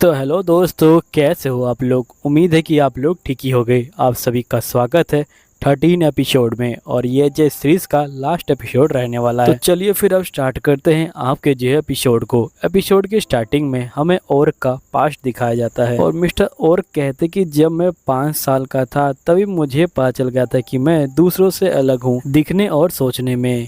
तो हेलो दोस्तों, कैसे हो आप लोग। उम्मीद है कि आप लोग ठीक ही हो गए। आप सभी का स्वागत है 13 एपिसोड में, और ये जो सीरीज का लास्ट एपिसोड रहने वाला है। तो चलिए फिर अब स्टार्ट करते हैं आपके जो एपिसोड को। एपिसोड की स्टार्टिंग में हमें ओर्क का पास्ट दिखाया जाता है और मिस्टर ओर्क कहते कि जब मैं 5 साल का था तभी मुझे पता चल गया था कि मैं दूसरों से अलग हूँ दिखने और सोचने में।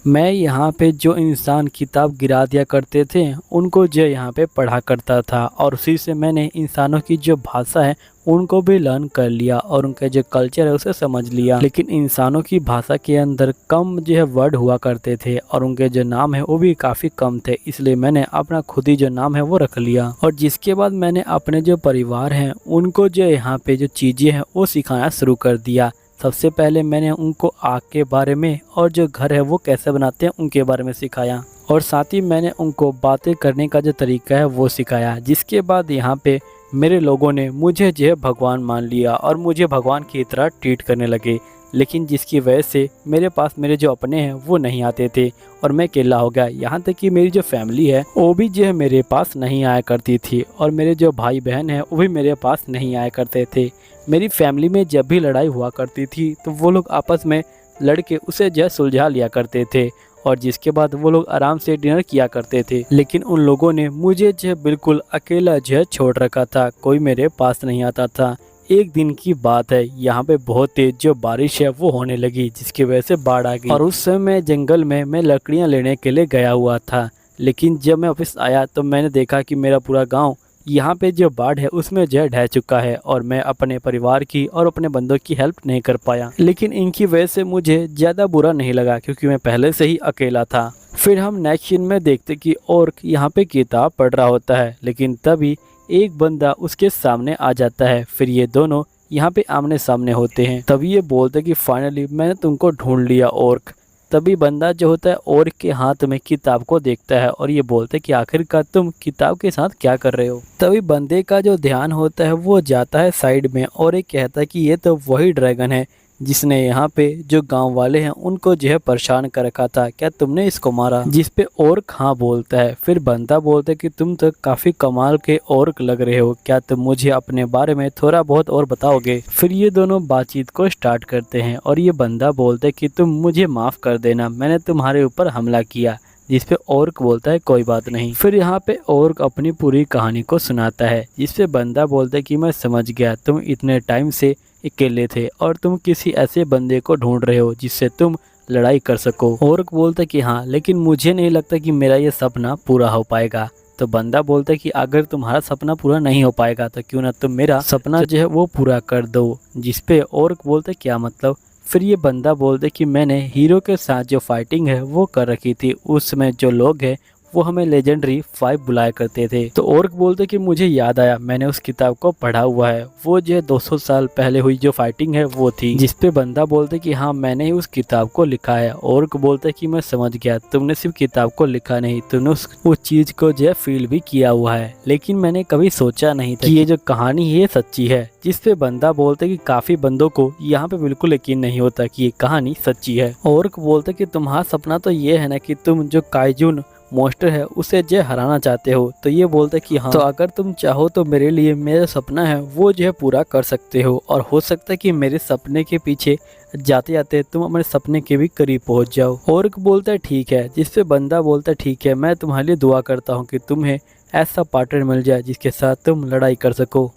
मैं यहाँ पे जो इंसान किताब गिरा दिया करते थे उनको जो यहाँ पे पढ़ा करता था, और उसी से मैंने इंसानों की जो भाषा है उनको भी लर्न कर लिया और उनका जो कल्चर है उसे समझ लिया। लेकिन इंसानों की भाषा के अंदर कम जो है वर्ड हुआ करते थे और उनके जो नाम है वो भी काफ़ी कम थे, इसलिए मैंने अपना खुद ही जो नाम है वो रख लिया। और जिसके बाद मैंने अपने जो परिवार हैं उनको जो यहाँ पे जो चीज़ें हैं वो सिखाना शुरू कर दिया। सबसे पहले मैंने उनको आग के बारे में और जो घर है वो कैसे बनाते हैं उनके बारे में सिखाया, और साथ ही मैंने उनको बातें करने का जो तरीका है वो सिखाया। जिसके बाद यहाँ पे मेरे लोगों ने मुझे जो है भगवान मान लिया और मुझे भगवान की तरह ट्रीट करने लगे। लेकिन जिसकी वजह से मेरे पास मेरे जो अपने हैं वो नहीं आते थे और मैं अकेला हो गया। यहाँ तक कि मेरी जो फैमिली है वो भी जो है मेरे पास नहीं आया करती थी, और मेरे जो भाई बहन हैं वो भी मेरे पास नहीं आया करते थे। मेरी फैमिली में जब भी लड़ाई हुआ करती थी तो वो लोग आपस में लड़के उसे जो है सुलझा लिया करते थे, और जिसके बाद वो लोग आराम से डिनर किया करते थे। लेकिन उन लोगों ने मुझे जो है बिल्कुल अकेला जो है छोड़ रखा था, कोई मेरे पास नहीं आता था। एक दिन की बात है, यहाँ पे बहुत तेज जो बारिश है वो होने लगी, जिसकी वजह से बाढ़ आ गई। और उस समय जंगल में मैं लकड़ियाँ लेने के लिए गया हुआ था, लेकिन जब मैं वापस आया तो मैंने देखा कि मेरा पूरा गांव यहाँ पे जो बाढ़ है उसमें जो ढह चुका है, और मैं अपने परिवार की और अपने बंदों की हेल्प नहीं कर पाया। लेकिन इनकी वजह से मुझे ज़्यादा बुरा नहीं लगा क्योंकि मैं पहले से ही अकेला था। फिर हम नेक्स्ट सीन में देखते कि ओर्क यहाँ पे किताब पढ़ रहा होता है, लेकिन तभी एक बंदा उसके सामने आ जाता है। फिर ये दोनों यहाँ पे आमने सामने होते हैं। तभी ये बोलते कि फाइनली मैंने तुमको ढूंढ लिया ओर्क। तभी बंदा जो होता है ओर्क के हाथ में किताब को देखता है और ये बोलते कि आखिरकार तुम किताब के साथ क्या कर रहे हो। तभी बंदे का जो ध्यान होता है वो जाता है साइड में, और एक कहता है कि ये तो वही ड्रैगन है जिसने यहाँ पे जो गांव वाले हैं उनको जो है परेशान कर रखा था, क्या तुमने इसको मारा। जिस पे ओर्क हाँ बोलता है। फिर बंदा बोलता है कि तुम तो काफी कमाल के ओर्क लग रहे हो, क्या तुम मुझे अपने बारे में थोड़ा बहुत और बताओगे। फिर ये दोनों बातचीत को स्टार्ट करते हैं और ये बंदा बोलता है कि तुम मुझे माफ कर देना, मैंने तुम्हारे ऊपर हमला किया। जिस पे ओर्क बोलता है कोई बात नहीं। फिर यहाँ पे ओर्क अपनी पूरी कहानी को सुनाता है, जिस पे बंदा बोलता है कि मैं समझ गया, तुम इतने टाइम से अकेले थे और तुम किसी ऐसे बंदे को ढूंढ रहे हो जिससे तुम लड़ाई कर सको। ओर्क बोलता है कि हाँ, लेकिन मुझे नहीं लगता कि मेरा ये सपना पूरा हो पाएगा। तो बंदा बोलता है कि अगर तुम्हारा सपना पूरा नहीं हो पाएगा तो क्यों ना तुम मेरा सपना जो है वो पूरा कर दो। जिस पे ओर्क बोलता है क्या मतलब। फिर ये बंदा बोलते कि मैंने हीरो के साथ जो फाइटिंग है वो कर रखी थी, उसमें जो लोग हैं वो हमें लेजेंडरी 5 बुलाया करते थे। तो ओर्क बोलते कि मुझे याद आया, मैंने उस किताब को पढ़ा हुआ है, वो जो 200 साल पहले हुई जो फाइटिंग है वो थी। जिस पे बंदा बोलते कि हाँ, मैंने ही उस किताब को लिखा है। ओर्क बोलते कि मैं समझ गया, तुमने सिर्फ किताब को लिखा नहीं, तुमने उस चीज को जो फील भी किया हुआ है, लेकिन मैंने कभी सोचा नहीं था कि ये जो कहानी है सच्ची है। जिस पे बंदा बोलते कि काफी बंदों को यहाँ पे बिल्कुल यकीन नहीं होता कि ये कहानी सच्ची है। ओर्क बोलते कि तुम्हारा सपना तो ये है ना कि तुम जो काइजून मॉन्स्टर है उसे जो हराना चाहते हो। तो ये बोलते कि हाँ, तो अगर तुम चाहो तो मेरे लिए मेरा सपना है वो जो है पूरा कर सकते हो, और हो सकता है कि मेरे सपने के पीछे जाते जाते तुम अपने सपने के भी करीब पहुंच जाओ। ओर्क बोलता है ठीक है। जिस पे बंदा बोलता है ठीक है, मैं तुम्हारे लिए दुआ करता हूँ कि तुम्हें ऐसा पार्टनर मिल जाए जिसके साथ तुम लड़ाई कर सको।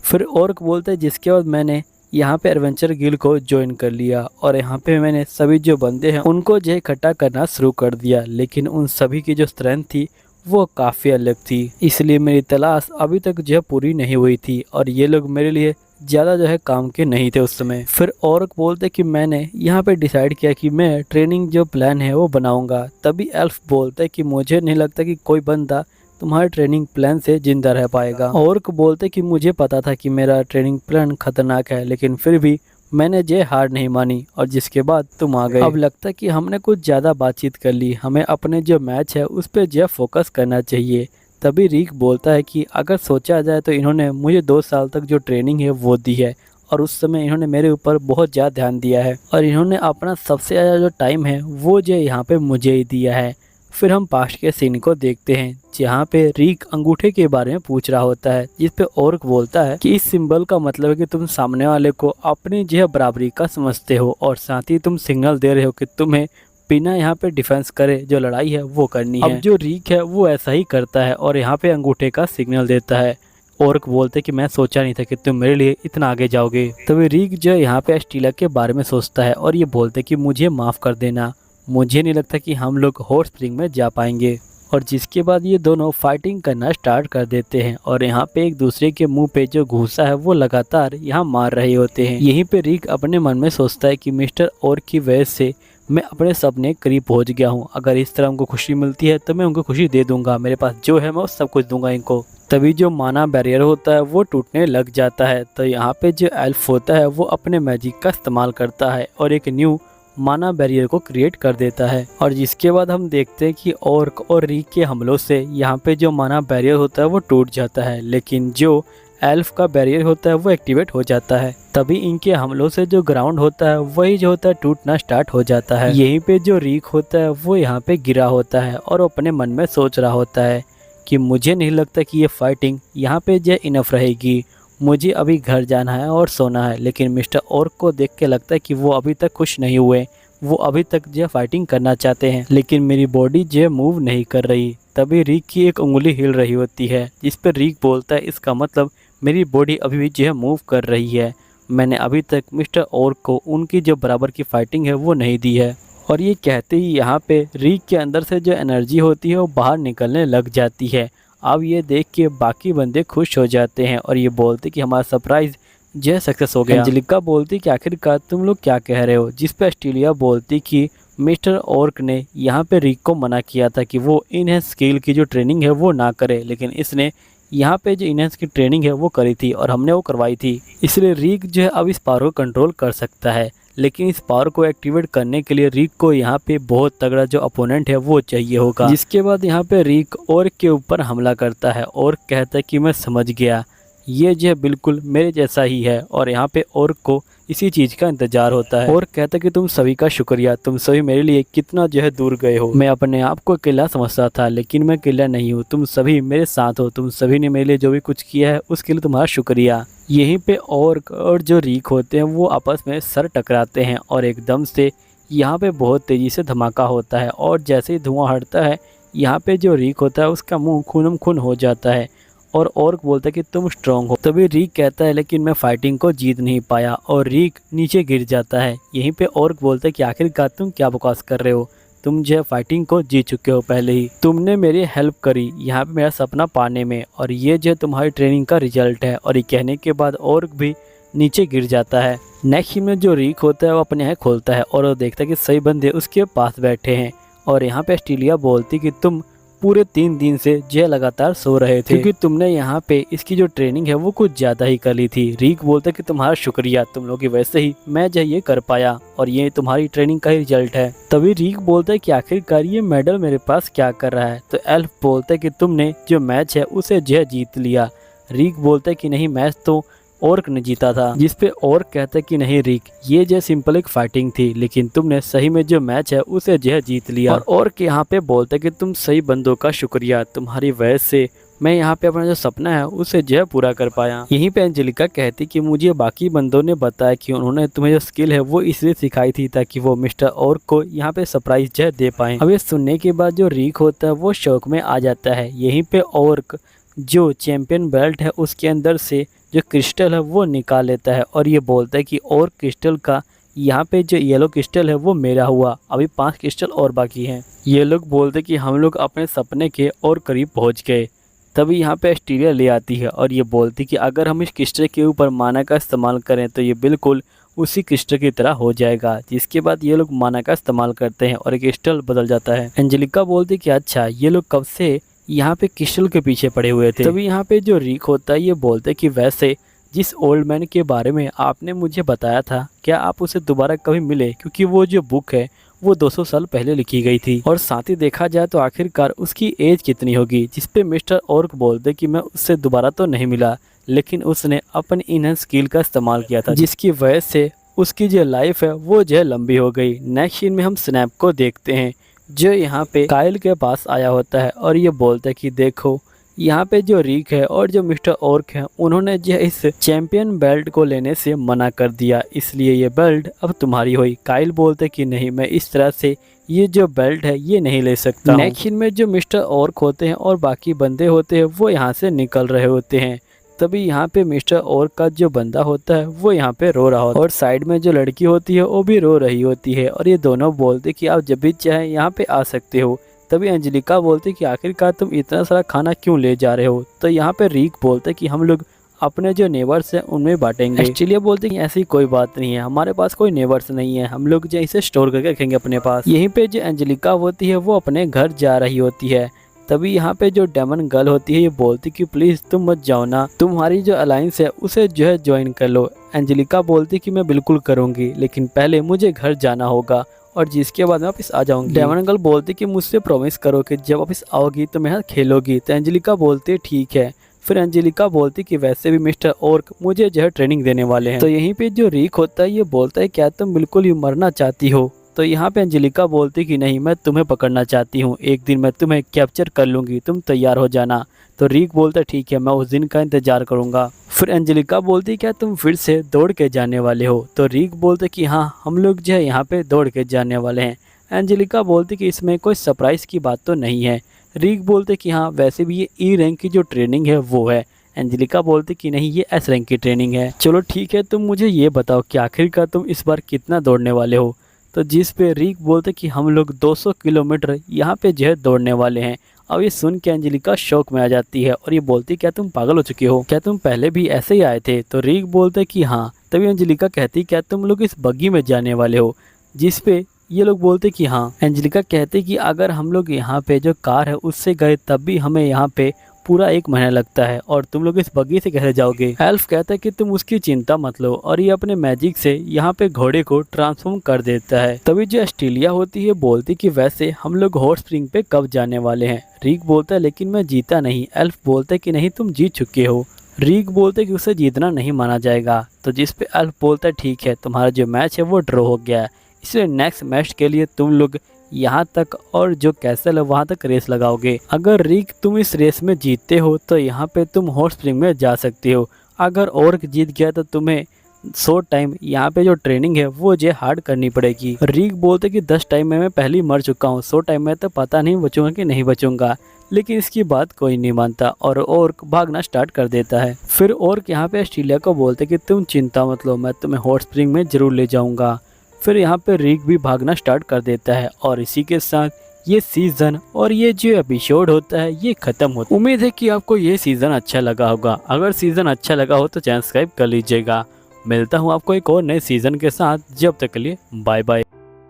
फिर ओर्क बोलता है जिसके बाद मैंने यहाँ पे एडवेंचर गिल्ड को ज्वाइन कर लिया, और यहाँ पे मैंने सभी जो बंदे हैं उनको जो इकट्ठा करना शुरू कर दिया। लेकिन उन सभी की जो स्ट्रेंथ थी वो काफ़ी अलग थी, इसलिए मेरी तलाश अभी तक जो है पूरी नहीं हुई थी, और ये लोग मेरे लिए ज़्यादा जो है काम के नहीं थे उस समय। फिर ओर्क बोलते कि मैंने यहाँ पे डिसाइड किया कि मैं ट्रेनिंग जो प्लान है वो बनाऊँगा। तभी एल्फ बोलते कि मुझे नहीं लगता कि कोई बंदा तुम्हारे ट्रेनिंग प्लान से जिंदा रह पाएगा। ओर्क बोलते कि मुझे पता था कि मेरा ट्रेनिंग प्लान खतरनाक है, लेकिन फिर भी मैंने जे हार नहीं मानी, और जिसके बाद तुम आ गए। अब लगता है कि हमने कुछ ज़्यादा बातचीत कर ली, हमें अपने जो मैच है उस पर जो फोकस करना चाहिए। तभी रीक बोलता है कि अगर सोचा जाए तो इन्होंने मुझे 2 साल तक जो ट्रेनिंग है वो दी है, और उस समय इन्होंने मेरे ऊपर बहुत ज़्यादा ध्यान दिया है, और इन्होंने अपना सबसे ज़्यादा जो टाइम है वो जो यहाँ पे मुझे ही दिया है। फिर हम पास्ट के सीन को देखते हैं जहाँ पे रीक अंगूठे के बारे में पूछ रहा होता है, जिस पे ओर्क बोलता है कि इस सिंबल का मतलब है कि तुम सामने वाले को अपनी जो बराबरी का समझते हो और साथ ही तुम सिग्नल दे रहे हो कि तुम्हें बिना यहाँ पे डिफेंस करे जो लड़ाई है वो करनी है। अब जो रीक है वो ऐसा ही करता है और यहाँ पे अंगूठे का सिग्नल देता है। ओर्क बोलते कि मैं सोचा नहीं था कि तुम मेरे लिए इतना आगे जाओगे। तभी रीक जो यहाँ पे एस्टीला के बारे में सोचता है और ये बोलते कि मुझे माफ़ कर देना, मुझे नहीं लगता कि हम लोग हॉट स्प्रिंग में जा पाएंगे। और जिसके बाद ये दोनों फाइटिंग करना स्टार्ट कर देते हैं और यहाँ पे एक दूसरे के मुंह पे जो घूसा है वो लगातार यहाँ मार रहे होते हैं। यहीं पे रीक अपने मन में सोचता है कि मिस्टर ओर्क की वजह से मैं अपने सपने करीब पहुंच गया हूँ। अगर इस तरह उनको खुशी मिलती है तो मैं उनको खुशी दे दूंगा, मेरे पास जो है मैं सब कुछ दूंगा इनको। तभी जो माना बैरियर होता है वो टूटने लग जाता है। तो यहाँ पे जो एल्फ होता है वो अपने मैजिक का इस्तेमाल करता है और एक न्यू माना बैरियर को क्रिएट कर देता है। और जिसके बाद हम देखते हैं कि ओर्क और रीक के हमलों से यहाँ पे जो माना बैरियर होता है वो टूट जाता है, लेकिन जो एल्फ का बैरियर होता है वो एक्टिवेट हो जाता है। तभी इनके हमलों से जो ग्राउंड होता है वही जो होता है टूटना स्टार्ट हो जाता है। यहीं पे जो रीक होता है वो यहाँ पे गिरा होता है और अपने मन में सोच रहा होता है कि मुझे नहीं लगता कि ये फाइटिंग यहाँ पे जो इनफ रहेगी, मुझे अभी घर जाना है और सोना है। लेकिन मिस्टर ओर्क को देख के लगता है कि वो अभी तक खुश नहीं हुए, वो अभी तक जो फाइटिंग करना चाहते हैं, लेकिन मेरी बॉडी जो मूव नहीं कर रही। तभी रीक की एक उंगली हिल रही होती है, जिस पर रीक बोलता है इसका मतलब मेरी बॉडी अभी भी जो है मूव कर रही है, मैंने अभी तक मिस्टर ओर्क को उनकी जो बराबर की फाइटिंग है वो नहीं दी है। और ये कहते ही यहाँ पे रीक के अंदर से जो एनर्जी होती है वो बाहर निकलने लग जाती है। अब ये देख के बाकी बंदे खुश हो जाते हैं और ये बोलते कि हमारा सरप्राइज जो है सक्सेस हो गया। एंजेलिका बोलती कि आखिरकार तुम लोग क्या कह रहे हो, जिस पे एस्टीलिया बोलती कि मिस्टर ओर्क ने यहाँ पे रीक को मना किया था कि वो इनहेंस स्किल की जो ट्रेनिंग है वो ना करे, लेकिन इसने यहाँ पे जो इनहेंस की ट्रेनिंग है वो करी थी और हमने वो करवाई थी, इसलिए रीक जो है अब इस पावर को कंट्रोल कर सकता है। लेकिन इस पावर को एक्टिवेट करने के लिए रीक को यहाँ पे बहुत तगड़ा जो अपोनेंट है वो चाहिए होगा। जिसके बाद यहाँ पे रीक ओर्क के ऊपर हमला करता है और कहता है कि मैं समझ गया, ये जो है बिल्कुल मेरे जैसा ही है। और यहाँ पे ओर्क को इसी चीज़ का इंतजार होता है और कहता है कि तुम सभी का शुक्रिया, तुम सभी मेरे लिए कितना जो है दूर गए हो। मैं अपने आप को अकेला समझता था, लेकिन मैं अकेला नहीं हूँ, तुम सभी मेरे साथ हो, तुम सभी ने मेरे लिए जो भी कुछ किया है उसके लिए तुम्हारा शुक्रिया। यहीं पे ओर्क और जो रीक होते हैं वो आपस में सर टकराते हैं और एकदम से यहाँ पे बहुत तेज़ी से धमाका होता है और जैसे ही धुआं हटता है यहाँ पे जो रीक होता है उसका मुँह खूनम खून हो जाता है और ओर्क बोलता है कि तुम स्ट्रांग हो। तभी रीक कहता है लेकिन मैं फाइटिंग को जीत नहीं पाया और रीक नीचे गिर जाता है। यहीं पे ओर्क बोलता है कि आखिरकार तुम क्या बकवास कर रहे हो, तुम जो है फाइटिंग को जीत चुके हो पहले ही, तुमने मेरी हेल्प करी यहाँ पे मेरा सपना पाने में और ये जो तुम्हारी ट्रेनिंग का रिजल्ट है। और ये कहने के बाद ओर्क भी नीचे गिर जाता है। नेक्स्ट में जो रीक होता है वो अपने आँख खोलता है और वो देखता है कि सही बंदे उसके पास बैठे हैं और यहाँ पे एस्टीलिया बोलती कि तुम पूरे 3 दिन से जो लगातार सो रहे थे क्योंकि तुमने यहाँ पे इसकी जो ट्रेनिंग है वो कुछ ज़्यादा ही कर ली थी। रीक बोलता है कि तुम्हारा शुक्रिया, तुम लोगों की वजह से ही मैं जो ये कर पाया और ये तुम्हारी ट्रेनिंग का ही रिजल्ट है। तभी रीक बोलता है कि आखिरकार ये मेडल मेरे पास क्या कर रहा है। तो एल्फ बोलता है कि तुमने जो मैच है उसे जो जीत लिया। रीक बोलता है कि नहीं, मैच तो ओर्क ने जीता था। जिस पे ओर्क कहता है कि नहीं रीक, ये जो सिंपल एक फाइटिंग थी, लेकिन तुमने सही में जो मैच है उसे जो जीत लिया। और ओर्क यहाँ पे बोलता है कि तुम सही बंदों का शुक्रिया, तुम्हारी वजह से मैं यहाँ पे अपना जो सपना है उसे जो पूरा कर पाया। यहीं पे एंजेलिका कहती कि मुझे बाकी बंदों ने बताया कि उन्होंने तुम्हें जो स्किल है वो इसलिए सिखाई थी ताकि वो मिस्टर ओर्क को यहाँ पे सरप्राइज जो दे पाए। अब ये सुनने के बाद जो रीक होता है वो शौक में आ जाता है। यहीं पे ओर्क जो चैंपियन बेल्ट है उसके अंदर से जो क्रिस्टल है वो निकाल लेता है और ये बोलता है कि और क्रिस्टल का यहाँ पे जो येलो क्रिस्टल है वो मेरा हुआ, अभी 5 क्रिस्टल और बाकी हैं। ये लोग बोलते कि हम लोग अपने सपने के और करीब पहुँच गए। तभी यहाँ पे एस्टीलिया ले आती है और ये बोलती कि अगर हम इस क्रिस्टल के ऊपर माना का इस्तेमाल करें तो ये बिल्कुल उसी क्रिस्टल की तरह हो जाएगा। जिसके बाद ये लोग माना का इस्तेमाल करते हैं और क्रिस्टल बदल जाता है। एंजेलिका बोलती कि अच्छा, ये लोग कब से यहाँ पे क्रिस्टल के पीछे पड़े हुए थे। तभी यहाँ पे जो रीक होता है ये बोलते कि वैसे जिस ओल्ड मैन के बारे में आपने मुझे बताया था, क्या आप उसे दोबारा कभी मिले, क्योंकि वो जो बुक है वो 200 साल पहले लिखी गई थी और साथ ही देखा जाए तो आखिरकार उसकी एज कितनी होगी। जिस पे मिस्टर ओर्क बोलते कि मैं उससे दोबारा तो नहीं मिला, लेकिन उसने अपनी इनहेंस स्किल का इस्तेमाल किया था जिसकी वजह से उसकी जो लाइफ है वो जो लंबी हो गई। नेक्स्ट सीन में हम स्नैप को देखते हैं जो यहाँ पे काइल के पास आया होता है और ये बोलता है कि देखो यहाँ पे जो रीक है और जो मिस्टर ओर्क है उन्होंने जो इस चैंपियन बेल्ट को लेने से मना कर दिया, इसलिए ये बेल्ट अब तुम्हारी हुई। काइल बोलते कि नहीं, मैं इस तरह से ये जो बेल्ट है ये नहीं ले सकता। नेक्स्ट सीन में जो मिस्टर ओर्क होते हैं और बाकी बंदे होते हैं वो यहाँ से निकल रहे होते हैं। तभी यहाँ पे मिस्टर ओर्क का जो बंदा होता है वो यहाँ पे रो रहा होता है और साइड में जो लड़की होती है वो भी रो रही होती है और ये दोनों बोलते कि आप जब भी चाहे यहाँ पे आ सकते हो। तभी एंजेलिका बोलती कि आखिरकार तुम इतना सारा खाना क्यों ले जा रहे हो। तो यहाँ पे रीक बोलते कि हम लोग अपने जो नेबर्स हैं उनमें बांटेंगे। एस्ट्रेलिया बोलते कि ऐसी कोई बात नहीं है, हमारे पास कोई नेबर्स नहीं है, हम लोग जो इसे स्टोर करके रखेंगे अपने पास। यहीं पे जो एंजेलिका होती है वो अपने घर जा रही होती है। तभी यहाँ पे जो डेमन गर्ल होती है ये बोलती कि प्लीज़ तुम मत जाओ ना, तुम्हारी जो अलायंस है उसे जो है ज्वाइन कर लो। एंजेलिका बोलती कि मैं बिल्कुल करूँगी, लेकिन पहले मुझे घर जाना होगा और जिसके बाद मैं वापस आ जाऊंगी। डेमन गर्ल बोलती कि मुझसे प्रॉमिस करो कि जब वापस आओगी तो मेरे साथ खेलोगी। तो एंजेलिका बोलती ठीक है। फिर एंजेलिका बोलती कि वैसे भी मिस्टर ओर्क मुझे जो है ट्रेनिंग देने वाले हैं। तो यहीं पे जो रीक होता है ये बोलता है क्या तुम बिल्कुल ही मरना चाहती हो। तो यहाँ पे एंजेलिका बोलती कि नहीं, मैं तुम्हें पकड़ना चाहती हूँ, एक दिन मैं तुम्हें कैप्चर कर लूँगी, तुम तैयार हो जाना। तो रीक बोलता ठीक है, मैं उस दिन का इंतजार करूँगा। फिर एंजेलिका बोलती क्या तुम फिर से दौड़ के जाने वाले हो। तो रीक बोलते कि हाँ, हम लोग जो है यहाँ पे दौड़ के जाने वाले हैं। एंजेलिका बोलती कि इसमें कोई सरप्राइज़ की बात तो नहीं है। रीक बोलते कि हाँ, वैसे भी ये ई रैंक की जो ट्रेनिंग है वो है। एंजेलिका बोलती कि नहीं, ये एस रैंक की ट्रेनिंग है। चलो ठीक है, तुम मुझे ये बताओ कि आखिरकार तुम इस बार कितना दौड़ने वाले हो। तो जिस पे रीक बोलते कि हम लोग 200 किलोमीटर यहाँ पे जो है दौड़ने वाले हैं। अब ये सुन के एंजेलिका शौक में आ जाती है और ये बोलती क्या तुम पागल हो चुकी हो, क्या तुम पहले भी ऐसे ही आए थे। तो रीक बोलते कि हाँ। तभी एंजेलिका कहती क्या तुम लोग इस बग्गी में जाने वाले हो, जिस पे ये लोग बोलते कि हाँ। एंजेलिका कहती कि अगर हम लोग यहाँ पे जो कार है उससे गए तब भी हमें यहाँ पे पूरा 1 महीना लगता है और तुम लोग इस बग्गी से कैसे जाओगे। एल्फ कहता है कि तुम उसकी चिंता मत लो और ये अपने मैजिक से यहाँ पे घोड़े को ट्रांसफॉर्म कर देता है। तभी जो एस्ट्रेलिया होती है बोलती कि वैसे हम लोग हॉट स्प्रिंग पे कब जाने वाले हैं। रीक बोलता है लेकिन मैं जीता नहीं। एल्फ बोलता है कि नहीं, तुम जीत चुके हो। रीक बोलते कि उसे जीतना नहीं माना जाएगा। तो जिस पे एल्फ बोलता है ठीक है, तुम्हारा जो मैच है वो ड्रॉ हो गया है, इसलिए नेक्स्ट मैच के लिए तुम लोग यहाँ तक और जो कैसल है वहाँ तक रेस लगाओगे। अगर रीक तुम इस रेस में जीतते हो तो यहाँ पे तुम हॉट स्प्रिंग में जा सकते हो। अगर ओर्क जीत गया तो तुम्हें 100 टाइम यहाँ पे जो ट्रेनिंग है वो जो हार्ड करनी पड़ेगी। रीक बोलते कि 10 टाइम में मैं पहले ही मर चुका हूँ, 100 टाइम में तो पता नहीं बचूंगा कि नहीं बचूंगा। लेकिन इसकी बात कोई नहीं मानता और ओर्क भागना स्टार्ट कर देता है। फिर ओर्क यहाँ पे ऑस्ट्रेलिया को बोलते कि तुम चिंता मत लो, मैं तुम्हें हॉट स्प्रिंग में जरूर ले जाऊँगा। फिर यहाँ पे रीक भी भागना स्टार्ट कर देता है और इसी के साथ ये सीज़न और ये जो एपिसोड होता है ये ख़त्म होता है। उम्मीद है कि आपको ये सीज़न अच्छा लगा होगा। अगर सीज़न अच्छा लगा हो तो चैनल सब्सक्राइब कर लीजिएगा। मिलता हूँ आपको एक और नए सीज़न के साथ, जब तक के लिए बाय बाय।